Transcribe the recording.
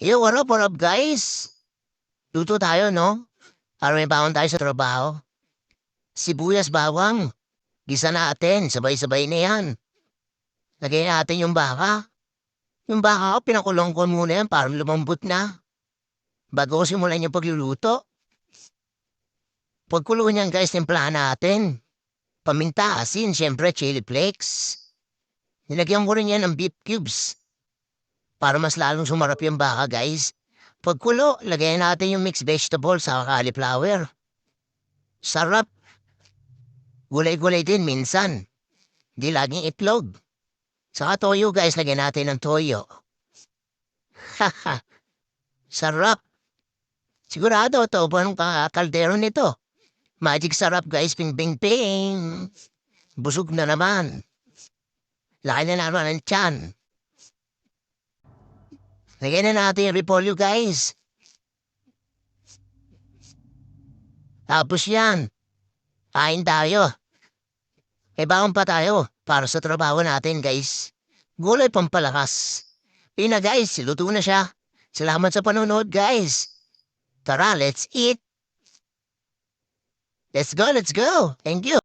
Yo, what up, guys? Luto tayo, no? Para may baon tayo sa trabaho. Sibuyas, bawang. Gisa natin, sabay-sabay na yan. Lagay natin yung baka. Yung baka ko, pinakulong ko muna yan para lumambot na. Bago ko simulan yung pagluluto. Pagkulo niyan, guys, timplahan natin. Paminta, asin, syempre, chili flakes. Nilagyan ko rin yan ng beef cubes. Para mas lalong sumarap yung baka, guys. Pagkulo, lagyan natin yung mixed vegetables sa cauliflower. Sarap. Gulay-gulay din minsan. Di laging itlog. Saka toyo guys, lagyan natin ng toyo. Haha, sarap. Sigurado to, anong kaldero nito? Magic sarap guys, ping ping ping. Busog na naman. Laki na naman ang tiyan. Lagyan na natin yung repolyo guys. Tapos yan, kain tayo. May baon pa tayo para sa trabaho natin guys. Gulay pampalakas. Yun na guys, luto na siya. Salamat sa panonood guys. Tara, let's eat. Let's go, let's go. Thank you.